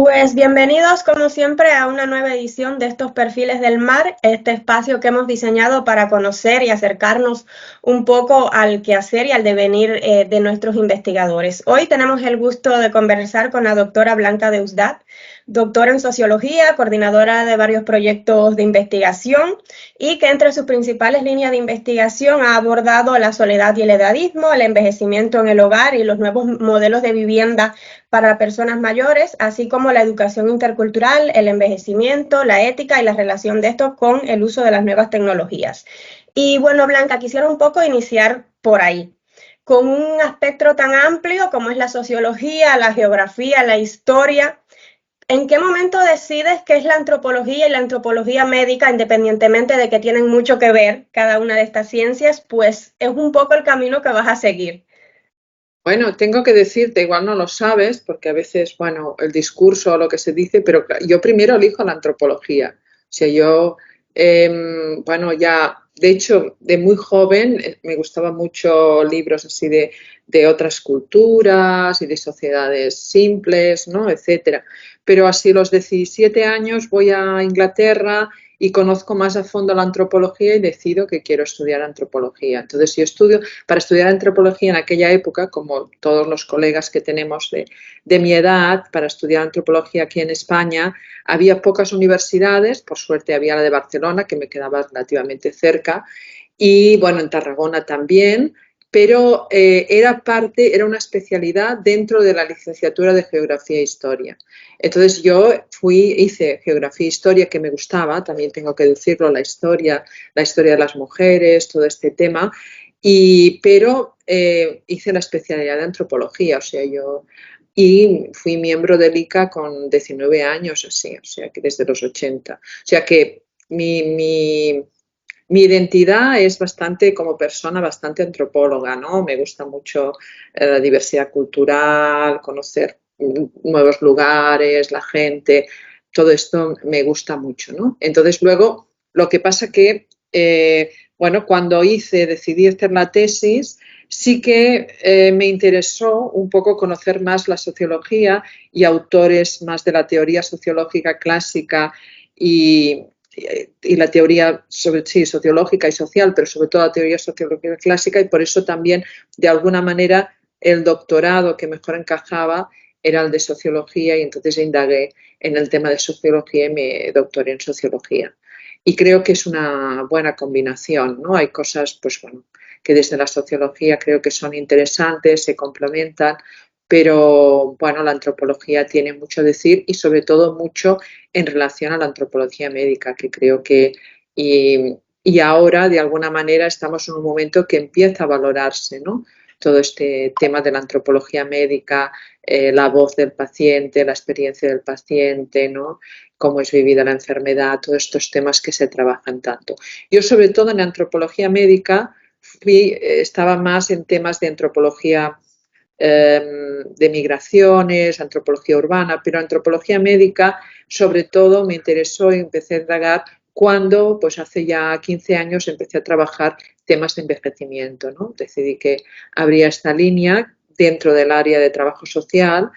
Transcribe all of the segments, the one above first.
Pues bienvenidos como siempre a una nueva edición de estos Perfiles del Mar, este espacio que hemos diseñado para conocer y acercarnos un poco al quehacer y al devenir de nuestros investigadores. Hoy tenemos el gusto de conversar con la doctora Blanca Deusdat, doctora en sociología, coordinadora de varios proyectos de investigación y que entre sus principales líneas de investigación ha abordado la soledad y el edadismo, el envejecimiento en el hogar y los nuevos modelos de vivienda para personas mayores, así como la educación intercultural, el envejecimiento, la ética y la relación de estos con el uso de las nuevas tecnologías. Y bueno, Blanca, quisiera un poco iniciar por ahí, con un espectro tan amplio como es la sociología, la geografía, la historia. ¿En qué momento decides qué es la antropología y la antropología médica, independientemente de que tienen mucho que ver cada una de estas ciencias? Pues es un poco el camino que vas a seguir. Bueno, tengo que decirte, igual no lo sabes, porque a veces, bueno, el discurso o lo que se dice, pero yo primero elijo la antropología. O sea, yo, bueno, ya, de hecho, de muy joven me gustaban mucho libros así de otras culturas y de sociedades simples, ¿no? Etcétera. Pero así a los 17 años voy a Inglaterra y conozco más a fondo la antropología y decido que quiero estudiar antropología. Entonces, yo estudio, para estudiar antropología en aquella época, como todos los colegas que tenemos de mi edad, para estudiar antropología aquí en España, había pocas universidades, por suerte había la de Barcelona, que me quedaba relativamente cerca, y bueno, en Tarragona también, pero era una especialidad dentro de la licenciatura de Geografía e Historia. Entonces yo hice Geografía e Historia, que me gustaba, también tengo que decirlo, la historia de las mujeres, todo este tema, pero hice la especialidad de Antropología, o sea, y fui miembro del ICA con 19 años, así, o sea, que desde los 80. O sea que mi identidad es bastante, como persona, bastante antropóloga, ¿no? Me gusta mucho la diversidad cultural, conocer nuevos lugares, la gente, todo esto me gusta mucho, ¿no? Entonces luego, lo que pasa que, bueno, cuando decidí hacer la tesis, sí que me interesó un poco conocer más la sociología y autores más de la teoría sociológica clásica y, y la teoría sociológica y social, pero sobre todo la teoría sociológica clásica, y por eso también, de alguna manera, el doctorado que mejor encajaba era el de sociología, y entonces indagué en el tema de sociología y me doctoré en sociología. Y creo que es una buena combinación, ¿no? Hay cosas, pues bueno, que desde la sociología creo que son interesantes, se complementan, pero bueno, la antropología tiene mucho que decir y sobre todo mucho en relación a la antropología médica, que creo que y ahora de alguna manera estamos en un momento que empieza a valorarse, ¿no? Todo este tema de la antropología médica, la voz del paciente, la experiencia del paciente, ¿no? Cómo es vivida la enfermedad, todos estos temas que se trabajan tanto. Yo sobre todo en antropología médica estaba más en temas de antropología de migraciones, antropología urbana, pero antropología médica sobre todo me interesó y empecé a indagar cuando, pues hace ya 15 años, empecé a trabajar temas de envejecimiento, ¿no? Decidí que habría esta línea dentro del área de trabajo social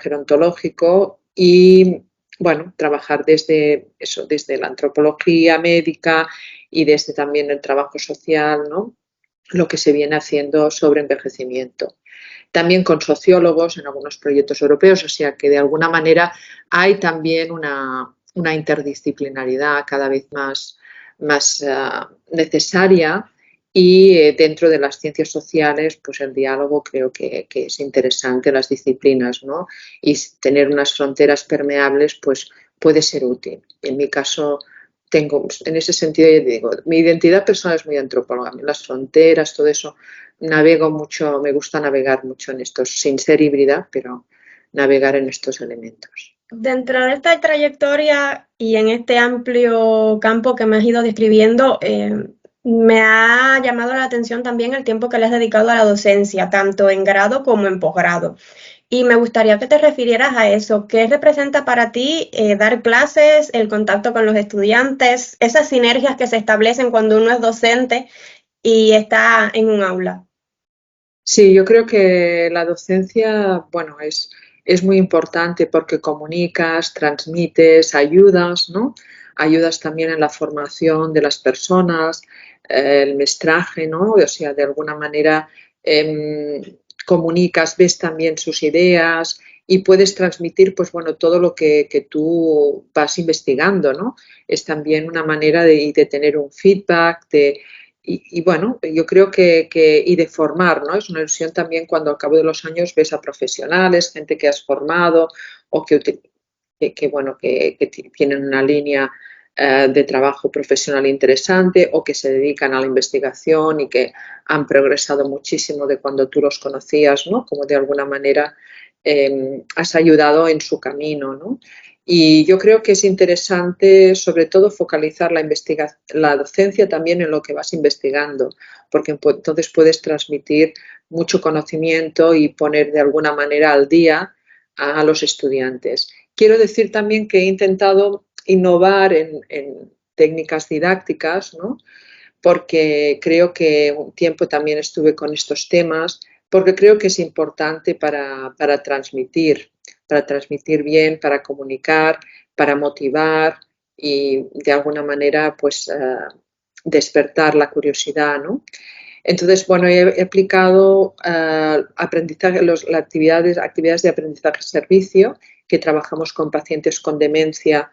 gerontológico y, bueno, trabajar desde eso, desde la antropología médica y desde también el trabajo social, ¿no? Lo que se viene haciendo sobre envejecimiento. También con sociólogos en algunos proyectos europeos, o sea que de alguna manera hay también una interdisciplinaridad cada vez más necesaria y dentro de las ciencias sociales pues el diálogo creo que es interesante, las disciplinas, ¿no? Y tener unas fronteras permeables pues puede ser útil. En mi caso tengo, en ese sentido, yo digo, mi identidad personal es muy antropóloga, las fronteras, todo eso, navego mucho, me gusta navegar mucho en estos, sin ser híbrida, pero navegar en estos elementos. Dentro de esta trayectoria y en este amplio campo que me has ido describiendo, me ha llamado la atención también el tiempo que le has dedicado a la docencia, tanto en grado como en posgrado. Y me gustaría que te refirieras a eso. ¿Qué representa para ti dar clases, el contacto con los estudiantes, esas sinergias que se establecen cuando uno es docente y está en un aula? Sí, yo creo que la docencia, bueno, es muy importante porque comunicas, transmites, ayudas, ¿no? Ayudas también en la formación de las personas, el mestraje, ¿no? O sea, de alguna manera comunicas, ves también sus ideas y puedes transmitir, pues bueno, todo lo que tú vas investigando, ¿no? Es también una manera de tener un feedback, y bueno, yo creo y de formar, ¿no? Es una ilusión también cuando al cabo de los años ves a profesionales, gente que has formado o bueno, que tienen una línea de trabajo profesional interesante o que se dedican a la investigación y que han progresado muchísimo de cuando tú los conocías, ¿no? Como de alguna manera has ayudado en su camino, ¿no? Y yo creo que es interesante, sobre todo, focalizar la docencia también en lo que vas investigando, porque entonces puedes transmitir mucho conocimiento y poner de alguna manera al día a los estudiantes. Quiero decir también que he intentado innovar en técnicas didácticas, ¿no? Porque creo que un tiempo también estuve con estos temas, porque creo que es importante para transmitir bien, para comunicar, para motivar y de alguna manera pues despertar la curiosidad, ¿no? Entonces, bueno, he aplicado aprendizaje, actividades de aprendizaje-servicio, que trabajamos con pacientes con demencia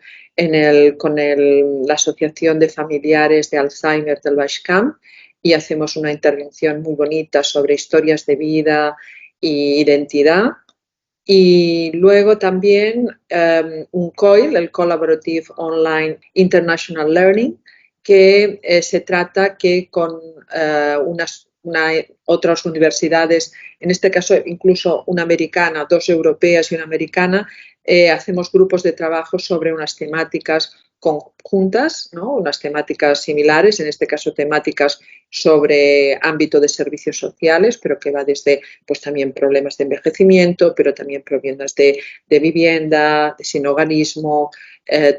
con la Asociación de Familiares de Alzheimer del Baix Camp, y hacemos una intervención muy bonita sobre historias de vida e identidad. Y luego también un COIL, el Collaborative Online International Learning, que se trata que con otras universidades, en este caso incluso una americana, dos europeas y una americana, hacemos grupos de trabajo sobre unas temáticas conjuntas, ¿no? Unas temáticas similares, en este caso temáticas sobre ámbito de servicios sociales, pero que va desde pues también problemas de envejecimiento, pero también problemas de vivienda, de sinhogarismo,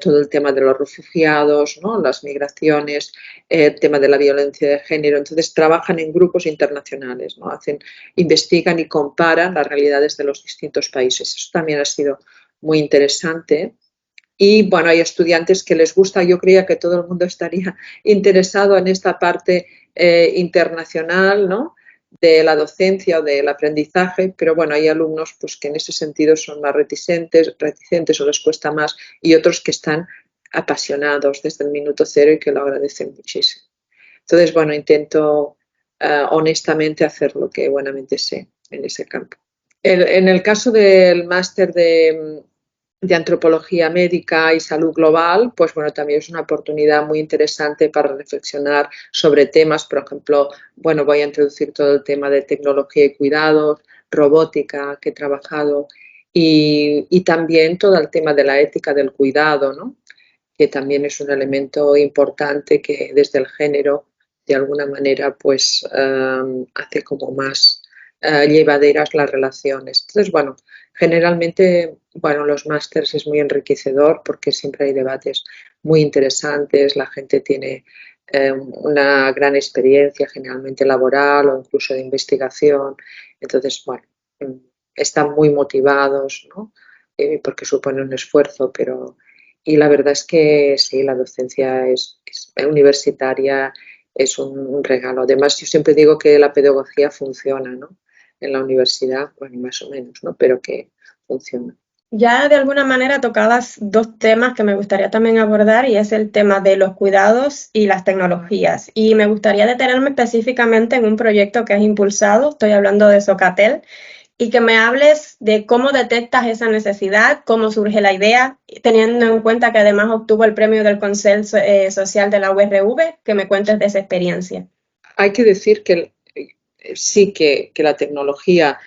todo el tema de los refugiados, ¿no? Las migraciones, el tema de la violencia de género. Entonces trabajan en grupos internacionales, ¿no? Investigan y comparan las realidades de los distintos países. Eso también ha sido muy interesante. Y bueno, hay estudiantes que les gusta. Yo creía que todo el mundo estaría interesado en esta parte internacional, ¿no? De la docencia o del aprendizaje, pero bueno, hay alumnos pues, que en ese sentido son más reticentes o les cuesta más, y otros que están apasionados desde el minuto cero y que lo agradecen muchísimo. Entonces, bueno, intento honestamente hacer lo que buenamente sé en ese campo. En el caso del máster de antropología médica y salud global, pues bueno, también es una oportunidad muy interesante para reflexionar sobre temas, por ejemplo, bueno, voy a introducir todo el tema de tecnología y cuidados, robótica, que he trabajado, y también todo el tema de la ética del cuidado, ¿no? Que también es un elemento importante que desde el género, de alguna manera, pues hace como más llevaderas las relaciones. Entonces, bueno, generalmente, bueno, los másters es muy enriquecedor porque siempre hay debates muy interesantes, la gente tiene una gran experiencia generalmente laboral o incluso de investigación. Entonces, bueno, están muy motivados, ¿no? Porque supone un esfuerzo, pero... Y la verdad es que sí, la docencia universitaria es un regalo. Además, yo siempre digo que la pedagogía funciona, ¿no? En la universidad, bueno, más o menos, ¿no? Pero que funciona. Ya de alguna manera tocabas dos temas que me gustaría también abordar, y es el tema de los cuidados y las tecnologías. Y me gustaría detenerme específicamente en un proyecto que has impulsado, estoy hablando de Socatel, y que me hables de cómo detectas esa necesidad, cómo surge la idea, teniendo en cuenta que además obtuvo el premio del Consell Social de la URV, que me cuentes de esa experiencia. Hay que decir que sí que la tecnología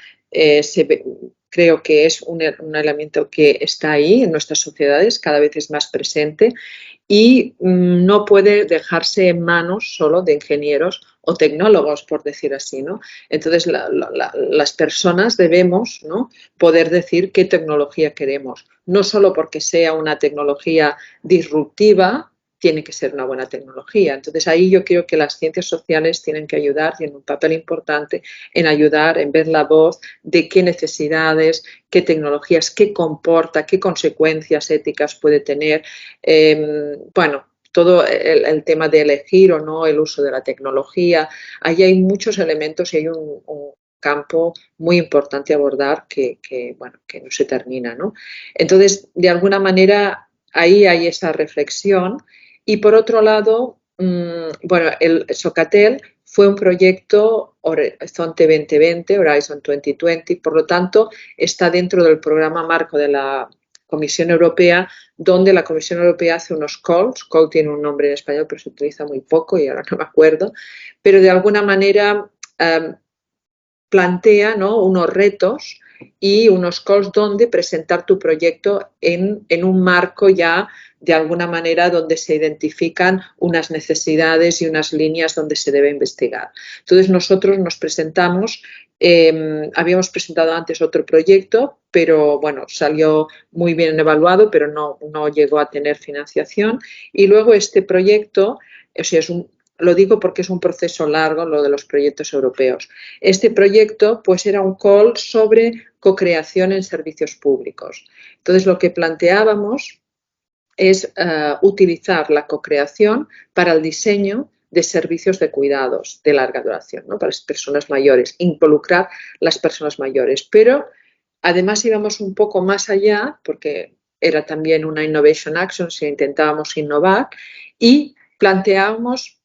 creo que es un elemento que está ahí en nuestras sociedades, cada vez es más presente, y no puede dejarse en manos solo de ingenieros o tecnólogos, por decir así, ¿no? Entonces, las personas debemos, ¿no?, poder decir qué tecnología queremos, no solo porque sea una tecnología disruptiva, tiene que ser una buena tecnología. Entonces ahí yo creo que las ciencias sociales tienen que ayudar, tienen un papel importante en ayudar, en ver la voz de qué necesidades, qué tecnologías, qué comporta, qué consecuencias éticas puede tener. Bueno, todo el tema de elegir o no el uso de la tecnología. Ahí hay muchos elementos y hay un campo muy importante a abordar bueno, que no se termina, ¿no? Entonces, de alguna manera, ahí hay esa reflexión. Y por otro lado, bueno, el Socatel fue un proyecto Horizonte 2020, Horizon 2020, por lo tanto, está dentro del programa marco de la Comisión Europea, donde la Comisión Europea hace unos calls. Call tiene un nombre en español, pero se utiliza muy poco y ahora no me acuerdo, pero de alguna manera plantea, ¿no?, unos retos y unos calls donde presentar tu proyecto en un marco ya de alguna manera donde se identifican unas necesidades y unas líneas donde se debe investigar. Entonces nosotros nos presentamos, habíamos presentado antes otro proyecto, pero bueno, salió muy bien evaluado, pero no llegó a tener financiación. Y luego este proyecto, o sea, lo digo porque es un proceso largo, lo de los proyectos europeos. Este proyecto pues era un call sobre co-creación en servicios públicos. Entonces lo que planteábamos es utilizar la co-creación para el diseño de servicios de cuidados de larga duración, ¿no?, para las personas mayores, involucrar las personas mayores. Pero además íbamos un poco más allá porque era también una Innovation Action, si intentábamos innovar y planteábamos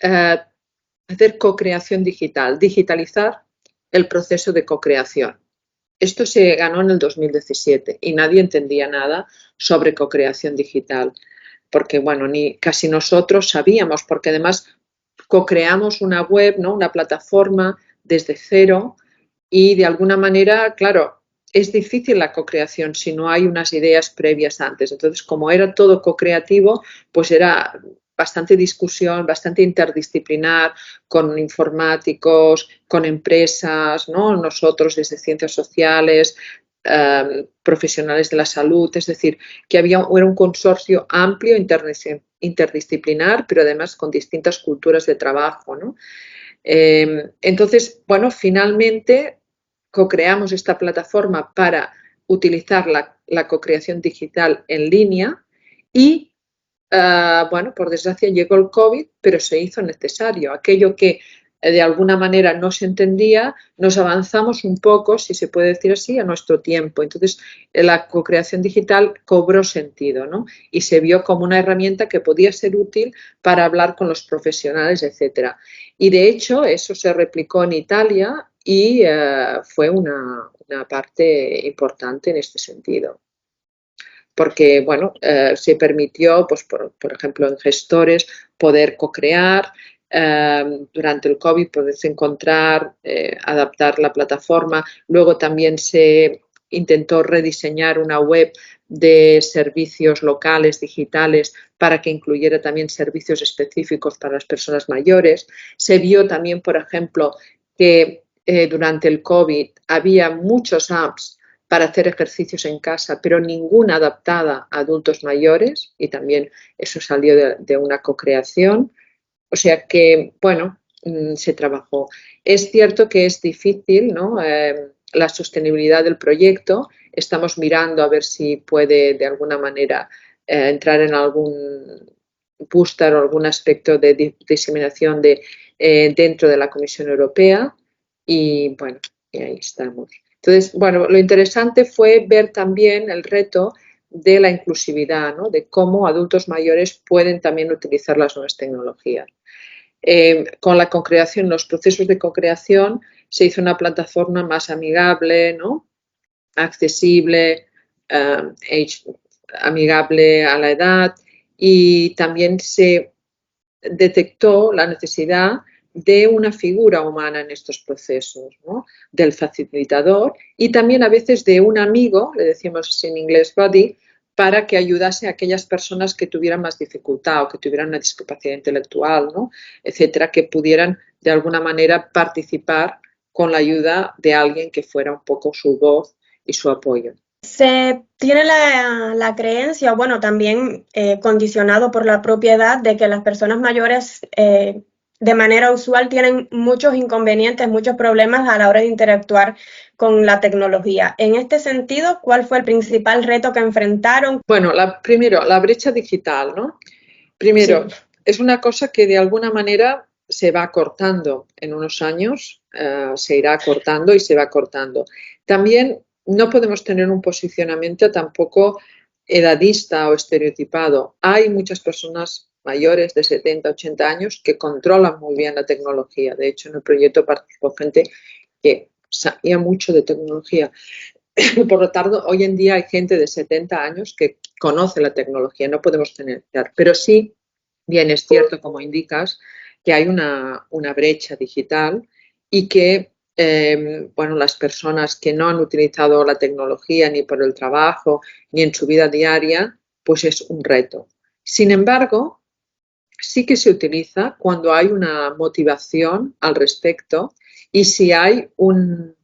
hacer co-creación digital, digitalizar el proceso de co-creación. Esto se ganó en el 2017 y nadie entendía nada sobre co-creación digital, porque bueno, ni casi nosotros sabíamos, porque además co-creamos una web, ¿no?, una plataforma desde cero y de alguna manera, claro, es difícil la co-creación si no hay unas ideas previas antes. Entonces, como era todo co-creativo, pues era bastante discusión, bastante interdisciplinar, con informáticos, con empresas, ¿no?, nosotros desde ciencias sociales, profesionales de la salud, es decir, que era un consorcio amplio, interdisciplinar, pero además con distintas culturas de trabajo, ¿no? Entonces, bueno, finalmente co-creamos esta plataforma para utilizar la co-creación digital en línea y bueno, por desgracia llegó el COVID, pero se hizo necesario. Aquello que de alguna manera no se entendía, nos avanzamos un poco, si se puede decir así, a nuestro tiempo. Entonces, la co-creación digital cobró sentido, ¿no?, y se vio como una herramienta que podía ser útil para hablar con los profesionales, etcétera. Y de hecho, eso se replicó en Italia y fue una parte importante en este sentido. Porque, bueno, se permitió, pues, por ejemplo, en gestores poder co-crear, durante el COVID poderse encontrar, adaptar la plataforma. Luego también se intentó rediseñar una web de servicios locales, digitales, para que incluyera también servicios específicos para las personas mayores. Se vio también, por ejemplo, que durante el COVID había muchos apps para hacer ejercicios en casa, pero ninguna adaptada a adultos mayores, y también eso salió de una co-creación. O sea que, bueno, se trabajó. Es cierto que es difícil, ¿no?, la sostenibilidad del proyecto. Estamos mirando a ver si puede de alguna manera entrar en algún booster o algún aspecto de diseminación dentro de la Comisión Europea y, bueno, y ahí estamos. Entonces, bueno, lo interesante fue ver también el reto de la inclusividad, ¿no?, de cómo adultos mayores pueden también utilizar las nuevas tecnologías. Con la co-creación, los procesos de co-creación, se hizo una plataforma más amigable, ¿no?, accesible, amigable a la edad, y también se detectó la necesidad de una figura humana en estos procesos, ¿no?, del facilitador y también a veces de un amigo, le decimos en inglés buddy, para que ayudase a aquellas personas que tuvieran más dificultad o que tuvieran una discapacidad intelectual, ¿no?, etcétera, que pudieran de alguna manera participar con la ayuda de alguien que fuera un poco su voz y su apoyo. Se tiene la creencia, bueno, también condicionado por la propiedad de que las personas mayores de manera usual tienen muchos inconvenientes, muchos problemas a la hora de interactuar con la tecnología. En este sentido, ¿cuál fue el principal reto que enfrentaron? Bueno, primero, la brecha digital, ¿no? Primero, Sí. es una cosa que de alguna manera se va cortando en unos años, se irá cortando y se va cortando. También no podemos tener un posicionamiento tampoco edadista o estereotipado. Hay muchas personas mayores de 70, 80 años que controlan muy bien la tecnología. De hecho, en el proyecto participó gente que sabía mucho de tecnología. Por lo tanto, hoy en día hay gente de 70 años que conoce la tecnología, no podemos tener, pero sí, bien es cierto, como indicas, que hay una brecha digital y que, bueno, las personas que no han utilizado la tecnología ni por el trabajo ni en su vida diaria, pues es un reto. Sin embargo, sí que se utiliza cuando hay una motivación al respecto y si hay un,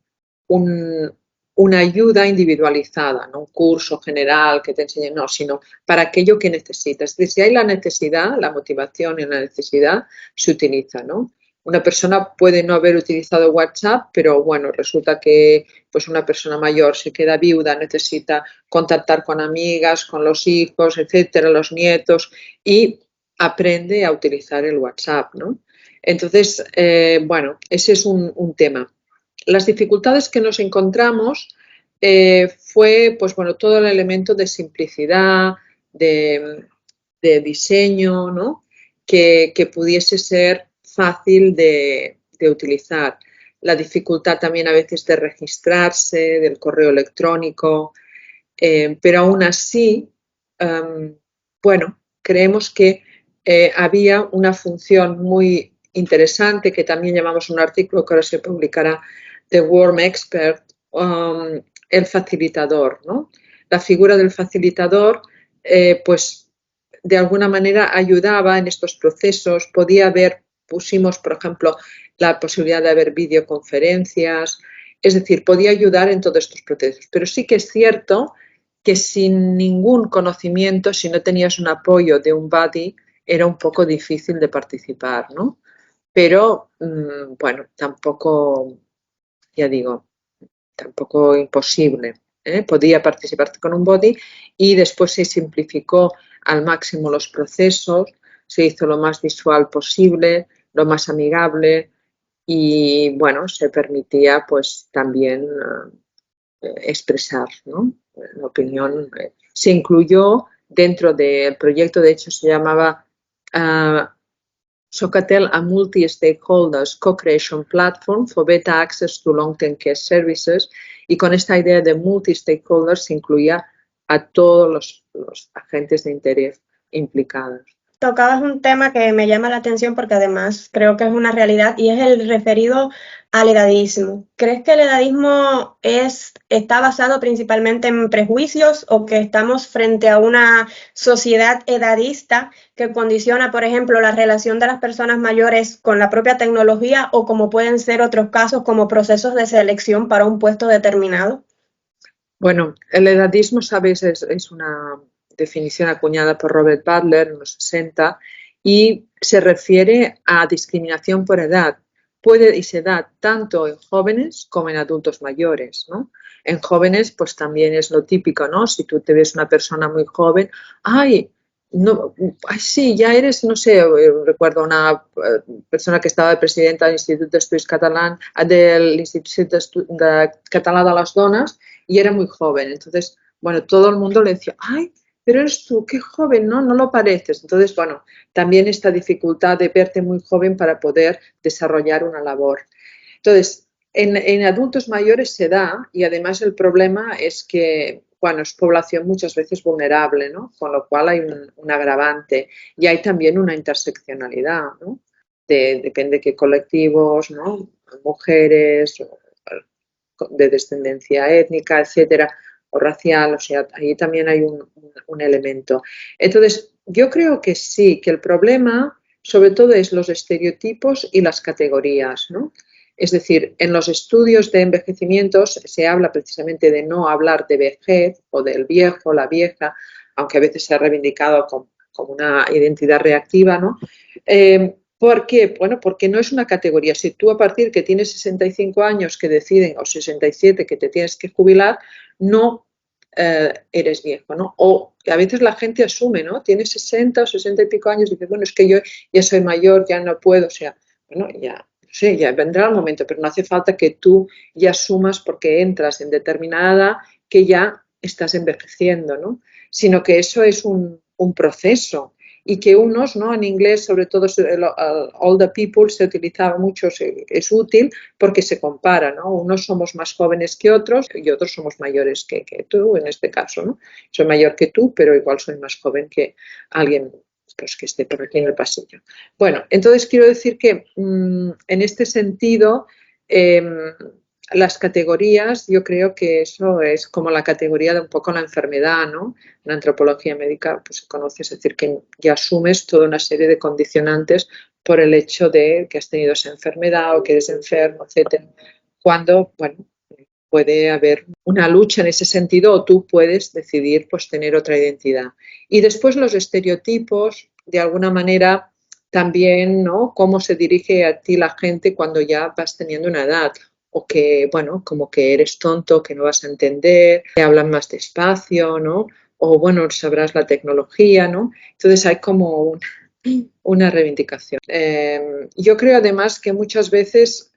una ayuda individualizada, no un curso general que te enseñe, no, sino para aquello que necesitas. Es decir, si hay la necesidad, la motivación y la necesidad, se utiliza, ¿no? Una persona puede no haber utilizado WhatsApp, pero bueno, resulta que pues una persona mayor se queda viuda, necesita contactar con amigas, con los hijos, etcétera, los nietos, y aprende a utilizar el WhatsApp, ¿no? Entonces, bueno, ese es un tema. Las dificultades que nos encontramos fue, pues bueno, todo el elemento de simplicidad, de diseño, ¿no? Que pudiese ser fácil de utilizar. La dificultad también a veces de registrarse, del correo electrónico, pero aún así, bueno, creemos que había una función muy interesante que también llamamos un artículo que ahora se publicará de Worm Expert, el facilitador, ¿no? La figura del facilitador, pues de alguna manera ayudaba en estos procesos, podía haber, pusimos por ejemplo la posibilidad de haber videoconferencias, es decir, podía ayudar en todos estos procesos, pero sí que es cierto que sin ningún conocimiento, si no tenías un apoyo de un buddy, era un poco difícil de participar, ¿no? Pero, bueno, tampoco, ya digo, tampoco imposible, ¿eh? Podía participar con un body y después se simplificó al máximo los procesos, se hizo lo más visual posible, lo más amigable y, bueno, se permitía pues también expresar, ¿no? La opinión. Se incluyó dentro del proyecto, de hecho se llamaba Socatel a Multi-Stakeholders Co-Creation Platform for Better Access to Long-Term Care Services, y con esta idea de multi-stakeholders se incluía a todos los agentes de interés implicados. Tocabas un tema que me llama la atención porque además creo que es una realidad y es el referido al edadismo. ¿Crees que el edadismo está basado principalmente en prejuicios o que estamos frente a una sociedad edadista que condiciona, por ejemplo, la relación de las personas mayores con la propia tecnología o como pueden ser otros casos como procesos de selección para un puesto determinado? Bueno, el edadismo, sabes, es una definición acuñada por Robert Butler en los 60 y se refiere a discriminación por edad. Puede y se da tanto en jóvenes como en adultos mayores, ¿no? En jóvenes, pues también es lo típico, ¿no? Si tú te ves una persona muy joven, ay, no, ay, sí, ya eres, no sé, recuerdo una persona que estaba presidenta del Institut d'Estudis Catalans, del Institut Català de les Dones, y era muy joven. Entonces, bueno, todo el mundo le decía, ay, pero eres tú, qué joven, ¿no? No lo pareces. Entonces, bueno, también esta dificultad de verte muy joven para poder desarrollar una labor. Entonces, en adultos mayores se da y además el problema es que, bueno, es población muchas veces vulnerable, ¿no? Con lo cual hay un agravante y hay también una interseccionalidad, ¿no? Depende de qué colectivos, ¿no? Mujeres, de descendencia étnica, etcétera, o racial, o sea, ahí también hay un elemento. Entonces, yo creo que sí, que el problema sobre todo es los estereotipos y las categorías, ¿no? Es decir, en los estudios de envejecimientos se habla precisamente de no hablar de vejez o del viejo, la vieja, aunque a veces se ha reivindicado como una identidad reactiva, ¿no? ¿Por qué? Bueno, porque no es una categoría. Si tú a partir que tienes 65 años que deciden, o 67 que te tienes que jubilar, no eres viejo, ¿no? O a veces la gente asume, ¿no? Tienes 60 o 60 y pico años y dice, bueno, es que yo ya soy mayor, ya no puedo, o sea, bueno, ya, sí, ya vendrá el momento, pero no hace falta que tú ya asumas porque entras en determinada edad que ya estás envejeciendo, ¿no? Sino que eso es un proceso y que unos, ¿no? En inglés, sobre todo el older people se utilizaba mucho, es útil porque se compara, ¿no? Unos somos más jóvenes que otros y otros somos mayores que tú, en este caso, ¿no? Soy mayor que tú, pero igual soy más joven que alguien pues, que esté por aquí en el pasillo. Bueno, entonces quiero decir que en este sentido, las categorías, yo creo que eso es como la categoría de un poco la enfermedad, ¿no? En la antropología médica pues se conoce, es decir, que ya asumes toda una serie de condicionantes por el hecho de que has tenido esa enfermedad o que eres enfermo, etcétera. Cuando, bueno, puede haber una lucha en ese sentido o tú puedes decidir pues tener otra identidad. Y después los estereotipos, de alguna manera, también, ¿no? Cómo se dirige a ti la gente cuando ya vas teniendo una edad o que, bueno, como que eres tonto, que no vas a entender, que hablan más despacio, ¿no? O, bueno, sabrás la tecnología, ¿no? Entonces hay como una reivindicación. Yo creo además que muchas veces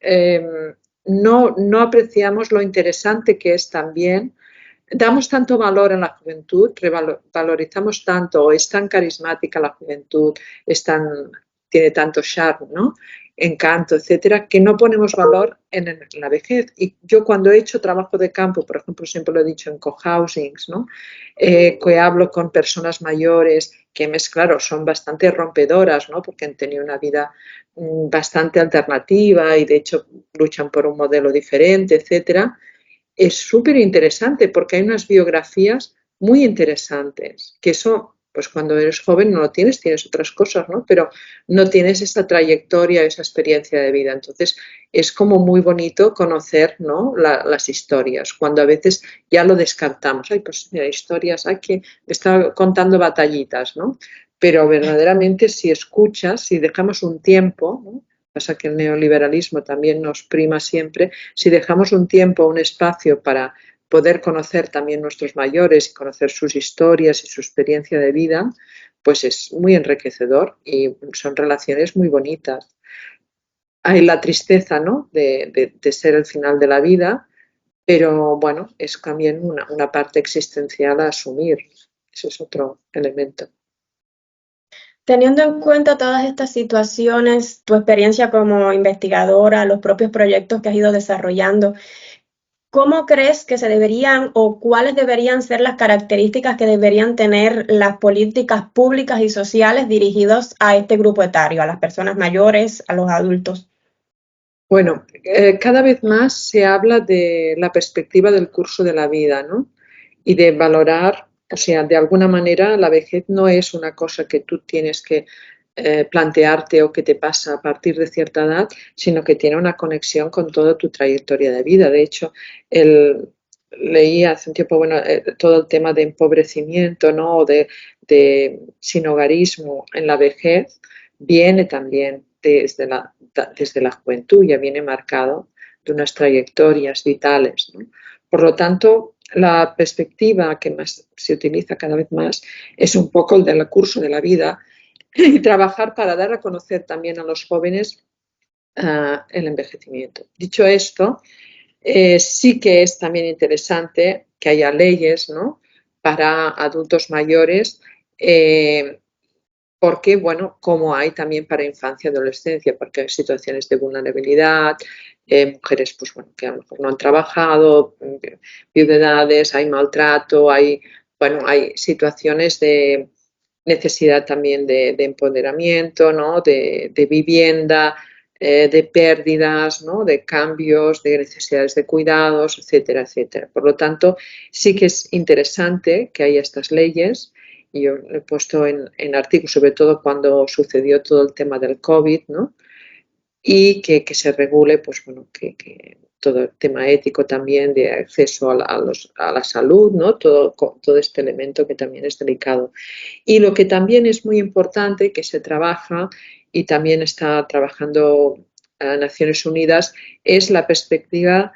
no apreciamos lo interesante que es también. Damos tanto valor en la juventud, valorizamos tanto, o es tan carismática la juventud, tiene tanto charme, ¿no? Encanto, etcétera, que no ponemos valor en la vejez. Y yo cuando he hecho trabajo de campo, por ejemplo, siempre lo he dicho en cohousings, ¿no? Que hablo con personas mayores que, claro, son bastante rompedoras, ¿no? Porque han tenido una vida bastante alternativa y de hecho luchan por un modelo diferente, etcétera. Es súper interesante porque hay unas biografías muy interesantes, que eso, pues cuando eres joven no lo tienes, tienes otras cosas, ¿no? Pero no tienes esa trayectoria, esa experiencia de vida. Entonces, es como muy bonito conocer, ¿no? Las historias, cuando a veces ya lo descartamos. Ay, pues mira, historias, hay que estar contando batallitas, ¿no? Pero verdaderamente si escuchas, si dejamos un tiempo, ¿no? Pasa que el neoliberalismo también nos prima siempre. Si dejamos un tiempo, un espacio para poder conocer también nuestros mayores y conocer sus historias y su experiencia de vida, pues es muy enriquecedor y son relaciones muy bonitas. Hay la tristeza, ¿no? de ser el final de la vida, pero bueno, es también una parte existencial a asumir. Ese es otro elemento. Teniendo en cuenta todas estas situaciones, tu experiencia como investigadora, los propios proyectos que has ido desarrollando, ¿cómo crees que se deberían o cuáles deberían ser las características que deberían tener las políticas públicas y sociales dirigidas a este grupo etario, a las personas mayores, a los adultos? Bueno, cada vez más se habla de la perspectiva del curso de la vida, ¿no? Y de valorar, o sea, de alguna manera la vejez no es una cosa que tú tienes que plantearte o que te pasa a partir de cierta edad, sino que tiene una conexión con toda tu trayectoria de vida. De hecho, leí hace un tiempo, bueno, todo el tema de empobrecimiento, ¿no? O de sinhogarismo en la vejez viene también desde la juventud, ya viene marcado de unas trayectorias vitales, ¿no? Por lo tanto, la perspectiva que más se utiliza cada vez más es un poco el del curso de la vida y trabajar para dar a conocer también a los jóvenes el envejecimiento. Dicho esto, sí que es también interesante que haya leyes, ¿no? Para adultos mayores, porque, bueno, como hay también para infancia y adolescencia, porque hay situaciones de vulnerabilidad, mujeres pues, bueno, que a lo mejor no han trabajado, viudedades, hay maltrato, bueno, hay situaciones de necesidad también de empoderamiento, ¿no? de vivienda, de pérdidas, ¿no? De cambios, de necesidades de cuidados, etcétera, etcétera. Por lo tanto, sí que es interesante que haya estas leyes. Y yo he puesto en artículos, sobre todo cuando sucedió todo el tema del COVID, ¿no? y que se regule, pues bueno, que todo el tema ético también de acceso a la salud, ¿no? Todo este elemento que también es delicado. Y lo que también es muy importante que se trabaja y también está trabajando Naciones Unidas es la perspectiva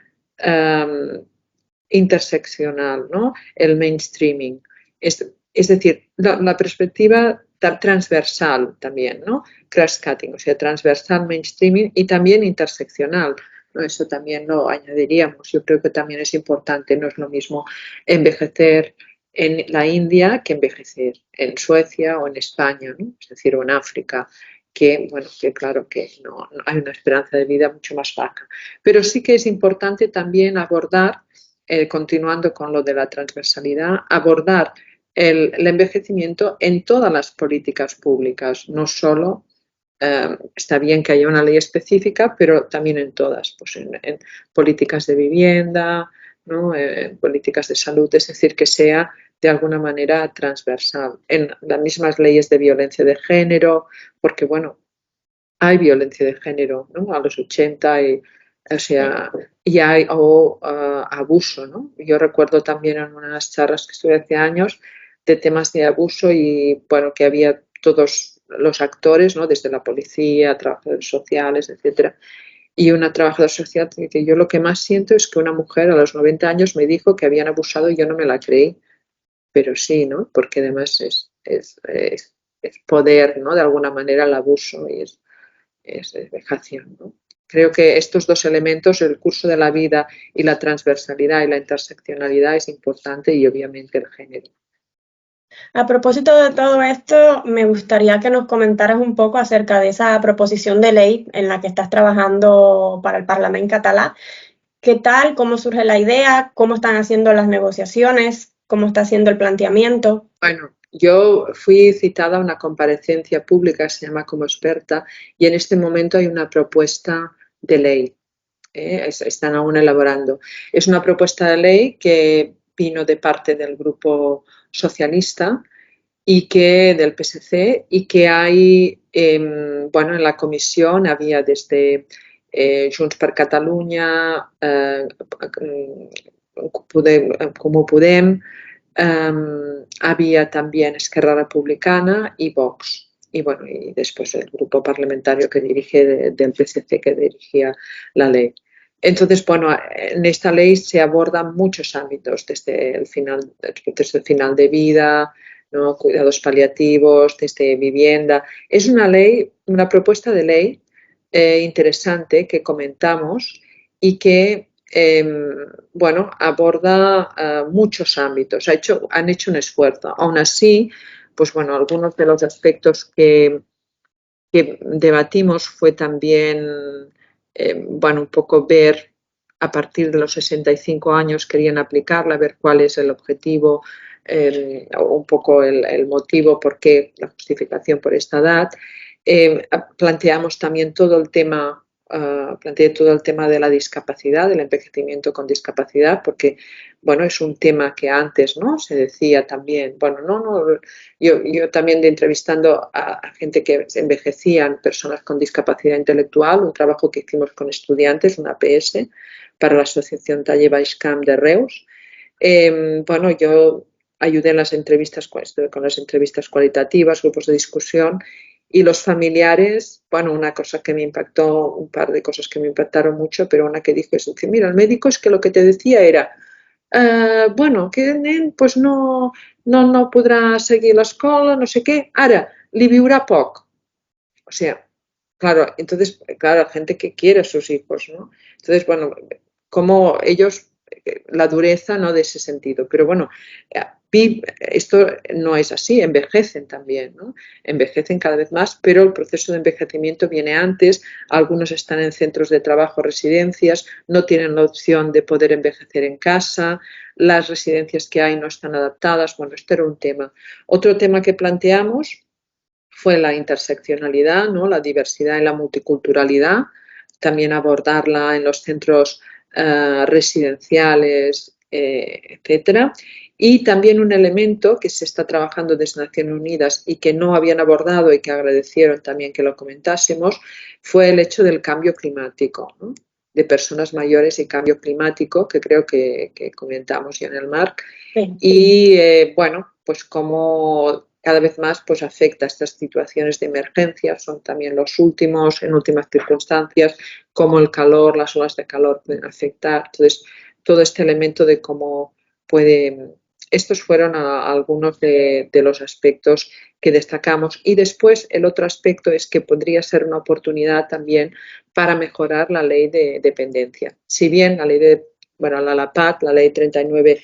interseccional, ¿no? El mainstreaming. Es decir, la perspectiva transversal también, ¿no? Cross-cutting, o sea, transversal, mainstreaming y también interseccional. ¿No? Eso también lo añadiríamos. Yo creo que también es importante, no es lo mismo envejecer en la India que envejecer en Suecia o en España, ¿no? Es decir, o en África, que, bueno, que claro que no hay una esperanza de vida mucho más baja. Pero sí que es importante también abordar, continuando con lo de la transversalidad, abordar el envejecimiento en todas las políticas públicas, no solo está bien que haya una ley específica, pero también en todas, pues en políticas de vivienda, ¿no? En políticas de salud, es decir, que sea de alguna manera transversal. En las mismas leyes de violencia de género, porque bueno, hay violencia de género, ¿no? A los 80 o sea, y hay abuso, ¿no? Yo recuerdo también en unas charlas que estuve hace años de temas de abuso y bueno, que había todos los actores, ¿no? Desde la policía, trabajadores sociales, etcétera. Y una trabajadora social que yo lo que más siento es que una mujer a los 90 años me dijo que habían abusado y yo no me la creí, pero sí, ¿no? Porque además es poder, ¿no? De alguna manera el abuso y es vejación, ¿no? Creo que estos dos elementos, el curso de la vida y la transversalidad y la interseccionalidad es importante y obviamente el género. A propósito de todo esto, me gustaría que nos comentaras un poco acerca de esa proposición de ley en la que estás trabajando para el Parlamento catalán. ¿Qué tal? ¿Cómo surge la idea? ¿Cómo están haciendo las negociaciones? ¿Cómo está haciendo el planteamiento? Bueno, yo fui citada a una comparecencia pública, se llama como experta, y en este momento hay una propuesta de ley. Están aún elaborando. Es una propuesta de ley que vino de parte del grupo socialista y que del PSC y que hay, bueno, en la comisión había desde Junts per Catalunya, Comú Podem, había también Esquerra Republicana y Vox. Y bueno, y después el grupo parlamentario que dirige del PSC que dirigía la ley. Entonces, bueno, en esta ley se abordan muchos ámbitos, desde el final de vida, ¿no? Cuidados paliativos, desde vivienda. Es una ley, una propuesta de ley interesante que comentamos y que bueno, aborda muchos ámbitos. Han hecho un esfuerzo. Aún así, pues bueno, algunos de los aspectos que debatimos fue también, bueno, un poco ver a partir de los 65 años querían aplicarla, ver cuál es el objetivo, un poco el motivo, por qué, la justificación por esta edad. Planteamos también todo el tema planteé todo el tema de la discapacidad, del envejecimiento con discapacidad, porque bueno, es un tema que antes no se decía también, bueno, yo también entrevistando a gente que envejecían, personas con discapacidad intelectual, un trabajo que hicimos con estudiantes, una PS, para la Asociación Taller Baix Camp de Reus. Bueno, yo ayudé en las entrevistas con las entrevistas cualitativas, grupos de discusión, y los familiares, bueno, una cosa que me impactó, un par de cosas que me impactaron mucho, pero una que dijo es decir, mira, el médico es que lo que te decía era, bueno, que el nen pues no podrà seguir l'escola, no sé què, ara li viurà poc. O sea, claro, entonces, claro, gente que quiere a sus hijos, ¿no? Entonces, bueno, como ellos, la dureza, ¿no? De ese sentido. Pero bueno, esto no es así, envejecen también, ¿no? Envejecen cada vez más, pero el proceso de envejecimiento viene antes, algunos están en centros de trabajo, residencias, no tienen la opción de poder envejecer en casa, las residencias que hay no están adaptadas, bueno, este era un tema. Otro tema que planteamos fue la interseccionalidad, ¿no? La diversidad y la multiculturalidad, también abordarla en los centros residenciales, etcétera. Y también un elemento que se está trabajando desde Naciones Unidas y que no habían abordado y que agradecieron también que lo comentásemos, fue el hecho del cambio climático, ¿no? De personas mayores y cambio climático, que creo que comentamos ya en el MARC. Sí. Y bueno, pues cómo cada vez más pues afecta a estas situaciones de emergencia, son también los últimos, en últimas circunstancias, cómo el calor, las olas de calor pueden afectar. Entonces, todo este elemento de cómo puede... Estos fueron algunos de los aspectos que destacamos. Y después el otro aspecto es que podría ser una oportunidad también para mejorar la ley de dependencia. Si bien la ley de, bueno, la LAPAD, la ley 39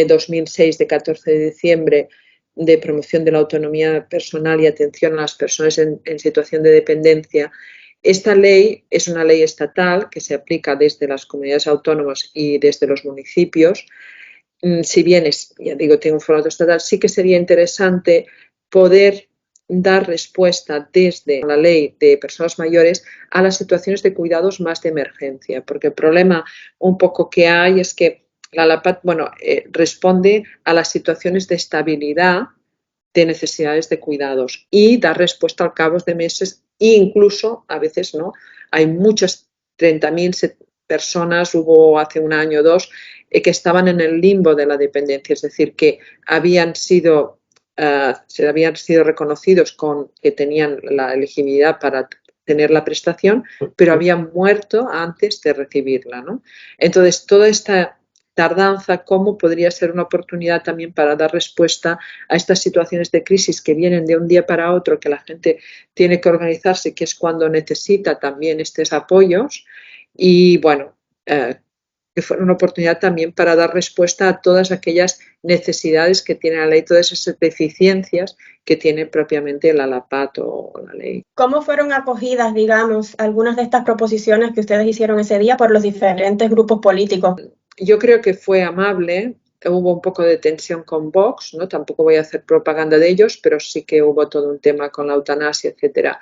2006 de 14 de diciembre de promoción de la autonomía personal y atención a las personas en situación de dependencia, esta ley es una ley estatal que se aplica desde las comunidades autónomas y desde los municipios. Si bien es, ya digo, tiene un formato estatal, sí que sería interesante poder dar respuesta desde la ley de personas mayores a las situaciones de cuidados más de emergencia, porque el problema un poco que hay es que la LAPAD, bueno, responde a las situaciones de estabilidad de necesidades de cuidados y da respuesta al cabo de meses e incluso, a veces no, hay muchas, 30.000 personas, hubo hace un año o dos, que estaban en el limbo de la dependencia, es decir, que se habían sido reconocidos con que tenían la elegibilidad para tener la prestación, pero habían muerto antes de recibirla, ¿no? Entonces, toda esta tardanza, cómo podría ser una oportunidad también para dar respuesta a estas situaciones de crisis que vienen de un día para otro, que la gente tiene que organizarse, que es cuando necesita también estos apoyos. Y bueno, que fuera una oportunidad también para dar respuesta a todas aquellas necesidades que tiene la ley, todas esas deficiencias que tiene propiamente la LAPAT o la ley. ¿Cómo fueron acogidas, digamos, algunas de estas proposiciones que ustedes hicieron ese día por los diferentes grupos políticos? Yo creo que fue amable. Hubo un poco de tensión con Vox, ¿no? Tampoco voy a hacer propaganda de ellos, pero sí que hubo todo un tema con la eutanasia, etcétera,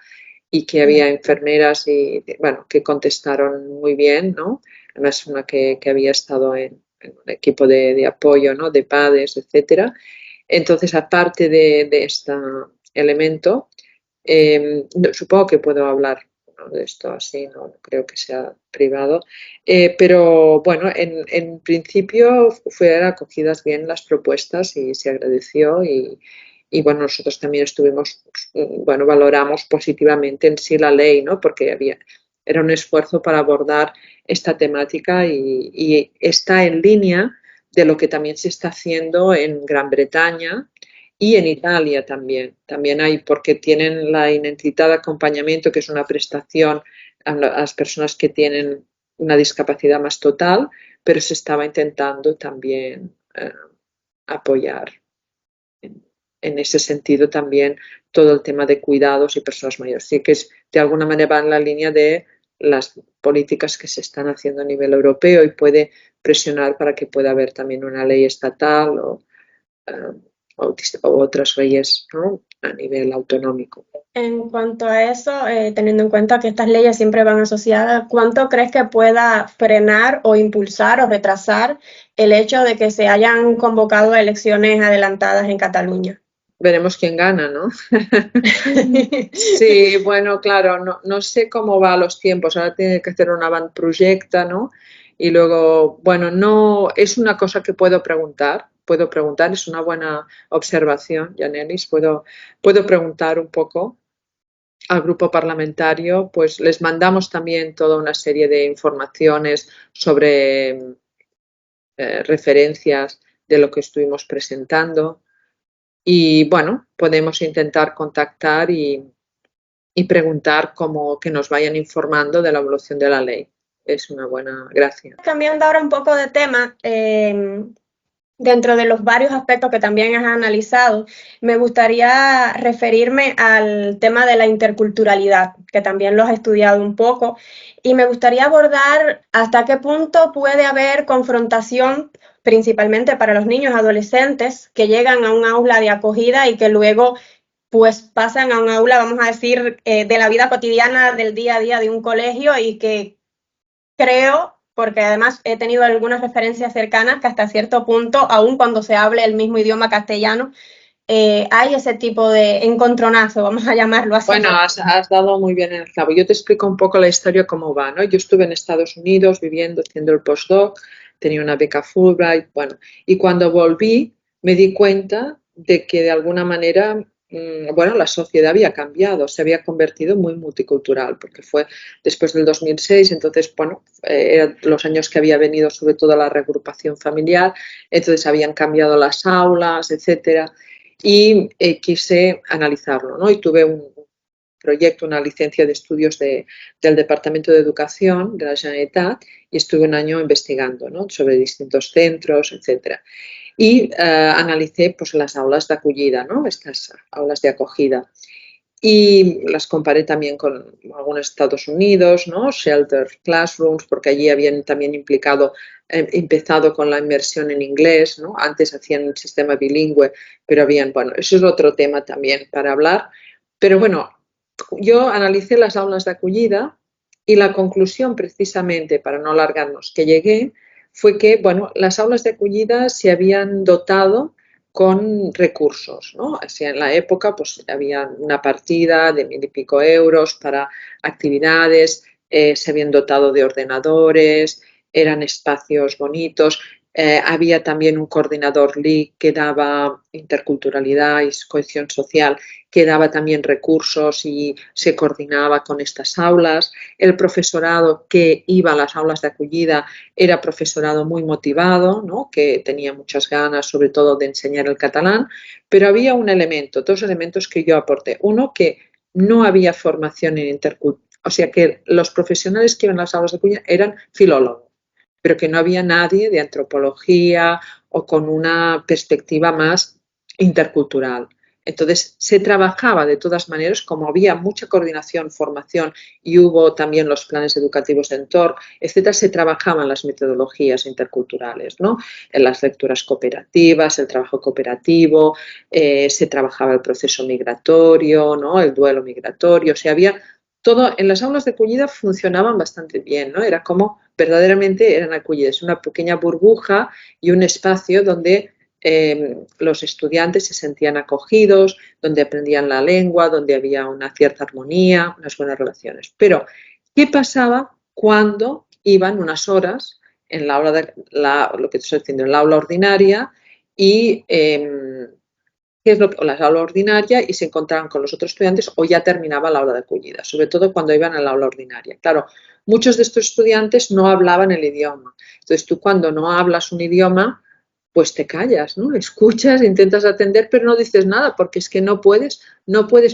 y que había enfermeras y, bueno, que contestaron muy bien, ¿no? Además, una que había estado en un equipo de apoyo, ¿no? De padres, etcétera. Entonces, aparte de este elemento, supongo que puedo hablar, ¿no? De esto así, no creo que sea privado, pero bueno, en principio fueron acogidas bien las propuestas y se agradeció y bueno, nosotros también estuvimos, bueno, valoramos positivamente en sí la ley, ¿no? Porque era un esfuerzo para abordar esta temática y está en línea de lo que también se está haciendo en Gran Bretaña y en Italia también. También hay, porque tienen la identidad de acompañamiento, que es una prestación a las personas que tienen una discapacidad más total, pero se estaba intentando también apoyar en ese sentido también todo el tema de cuidados y personas mayores. Sí que de alguna manera va en la línea de las políticas que se están haciendo a nivel europeo y puede presionar para que pueda haber también una ley estatal o otras leyes, ¿no? A nivel autonómico. En cuanto a eso, teniendo en cuenta que estas leyes siempre van asociadas, ¿cuánto crees que pueda frenar o impulsar o retrasar el hecho de que se hayan convocado elecciones adelantadas en Cataluña? Veremos quién gana, ¿no? Sí, bueno, claro, no sé cómo va a los tiempos. Ahora tiene que hacer una avantprojecta, ¿no? Y luego, bueno, no es una cosa que puedo preguntar, es una buena observación, Yanelis, puedo preguntar un poco al grupo parlamentario, pues les mandamos también toda una serie de informaciones sobre referencias de lo que estuvimos presentando. Y bueno, podemos intentar contactar y preguntar cómo que nos vayan informando de la evolución de la ley. Es una buena gracia. Cambiando ahora un poco de tema, dentro de los varios aspectos que también has analizado, me gustaría referirme al tema de la interculturalidad, que también lo has estudiado un poco, y me gustaría abordar hasta qué punto puede haber confrontación, principalmente para los niños adolescentes que llegan a un aula de acogida y que luego pues pasan a un aula, vamos a decir, de la vida cotidiana del día a día de un colegio y que creo porque además he tenido algunas referencias cercanas que hasta cierto punto, aun cuando se hable el mismo idioma castellano, hay ese tipo de encontronazo, vamos a llamarlo así. Bueno, has dado muy bien en el clavo. Yo te explico un poco la historia cómo va, ¿no? Yo estuve en Estados Unidos viviendo, haciendo el postdoc, tenía una beca Fulbright, bueno, y cuando volví me di cuenta de que de alguna manera, bueno, la sociedad había cambiado, se había convertido muy multicultural, porque fue después del 2006, entonces, bueno, eran los años que había venido sobre todo la reagrupación familiar, entonces habían cambiado las aulas, etcétera, y quise analizarlo, ¿no? Y tuve un proyecto, una licencia de estudios del Departamento de Educación de la Generalitat y estuve un año investigando, ¿no? Sobre distintos centros, etcétera. Y analicé pues, las aulas de acogida, ¿no? Estas aulas de acogida. Y las comparé también con algunos Estados Unidos, ¿no? Shelter classrooms, porque allí habían también empezado con la inmersión en inglés, ¿no? Antes hacían el sistema bilingüe, pero habían, bueno, eso es otro tema también para hablar. Pero bueno, yo analicé las aulas de acogida y la conclusión precisamente, para no alargarnos, que llegué fue que, bueno, las aulas de acogida se habían dotado con recursos, ¿no? Así en la época pues había una partida de 1000 y pico euros para actividades, se habían dotado de ordenadores, eran espacios bonitos, había también un coordinador LIC que daba interculturalidad y cohesión social, que daba también recursos y se coordinaba con estas aulas. El profesorado que iba a las aulas de acogida era profesorado muy motivado, ¿no? Que tenía muchas ganas, sobre todo, de enseñar el catalán, pero había un elemento, dos elementos que yo aporté. Uno, que no había formación en interculturalidad, o sea que los profesionales que iban a las aulas de acogida eran filólogos, pero que no había nadie de antropología o con una perspectiva más intercultural. Entonces, se trabajaba de todas maneras, como había mucha coordinación, formación y hubo también los planes educativos de entorno, etcétera, se trabajaban las metodologías interculturales, ¿no? En las lecturas cooperativas, el trabajo cooperativo, se trabajaba el proceso migratorio, ¿no? El duelo migratorio, o sea, había todo, en las aulas de acogida funcionaban bastante bien, ¿no? Era como verdaderamente eran acollidas, una pequeña burbuja y un espacio donde los estudiantes se sentían acogidos, donde aprendían la lengua, donde había una cierta armonía, unas buenas relaciones. Pero, ¿qué pasaba cuando iban unas horas en la aula lo que estoy diciendo, en la aula ordinaria y qué es lo que, o la aula ordinaria y se encontraban con los otros estudiantes o ya terminaba la aula de acogida, sobre todo cuando iban a la aula ordinaria? Claro, muchos de estos estudiantes no hablaban el idioma. Entonces tú cuando no hablas un idioma, pues te callas, ¿no? Escuchas, intentas atender, pero no dices nada porque es que no puedes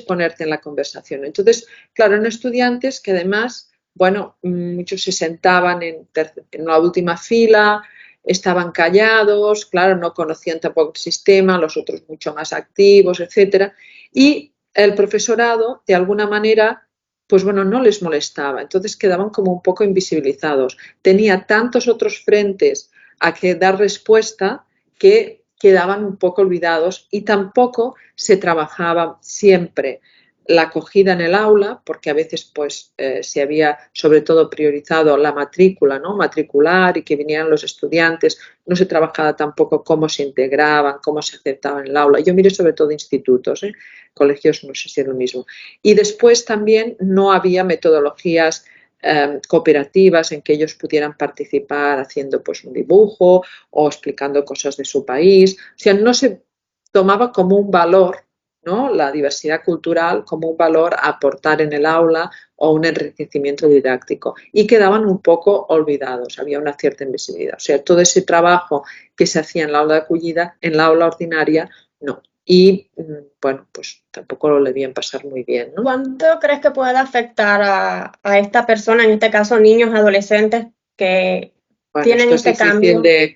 ponerte en la conversación. Entonces, claro, eran estudiantes que además, bueno, muchos se sentaban en la última fila, estaban callados, claro, no conocían tampoco el sistema, los otros mucho más activos, etcétera, y el profesorado, de alguna manera, pues bueno, no les molestaba, entonces quedaban como un poco invisibilizados. Tenía tantos otros frentes a que dar respuesta que quedaban un poco olvidados y tampoco se trabajaba siempre la acogida en el aula, porque a veces pues se había sobre todo priorizado la matrícula, ¿no? Matricular y que vinieran los estudiantes, no se trabajaba tampoco cómo se integraban, cómo se aceptaban en el aula. Yo miré sobre todo institutos, colegios no sé si es lo mismo. Y después también no había metodologías cooperativas en que ellos pudieran participar haciendo pues un dibujo o explicando cosas de su país. O sea, no se tomaba como un valor, ¿no? La diversidad cultural como un valor a aportar en el aula o un enriquecimiento didáctico y quedaban un poco olvidados, había una cierta invisibilidad. O sea, todo ese trabajo que se hacía en la aula de acogida, en la aula ordinaria, no. Y bueno, pues tampoco lo debían pasar muy bien, ¿no? ¿Cuánto crees que puede afectar a esta persona, en este caso niños, adolescentes, que Bueno, tienen esto es este difícil cambio?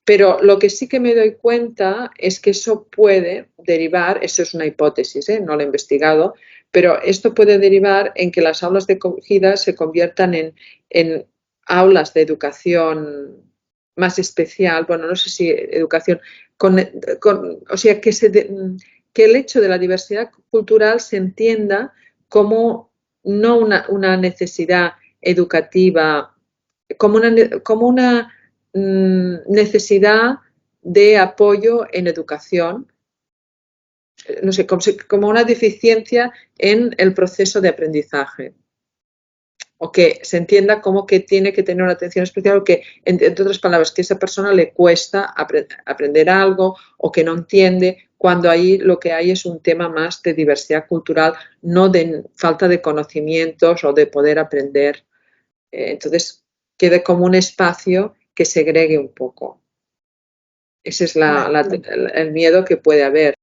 pero lo que sí que me doy cuenta es que eso puede derivar, eso es una hipótesis, no lo he investigado, pero esto puede derivar en que las aulas de acogida se conviertan en aulas de educación más especial, bueno, no sé si educación, o sea, que el hecho de la diversidad cultural se entienda como no una necesidad educativa como una necesidad de apoyo en educación, no sé, como una deficiencia en el proceso de aprendizaje. O que se entienda como que tiene que tener una atención especial, o que, entre otras palabras, que a esa persona le cuesta aprender algo o que no entiende, cuando ahí lo que hay es un tema más de diversidad cultural, no de falta de conocimientos o de poder aprender. Entonces, quede como un espacio que segregue un poco. Ese es el miedo que puede haber.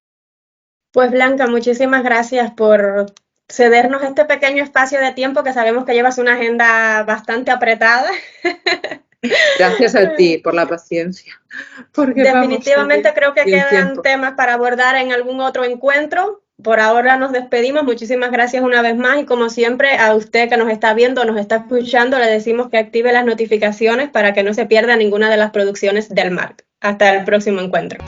Pues Blanca, muchísimas gracias por cedernos este pequeño espacio de tiempo, que sabemos que llevas una agenda bastante apretada. Gracias a ti por la paciencia. Porque Definitivamente creo que quedan tiempo. temas para abordar en algún otro encuentro. Por ahora nos despedimos. Muchísimas gracias una vez más, y como siempre, a usted que nos está viendo, nos está escuchando, le decimos que active las notificaciones para que no se pierda ninguna de las producciones del MARC. Hasta el próximo encuentro.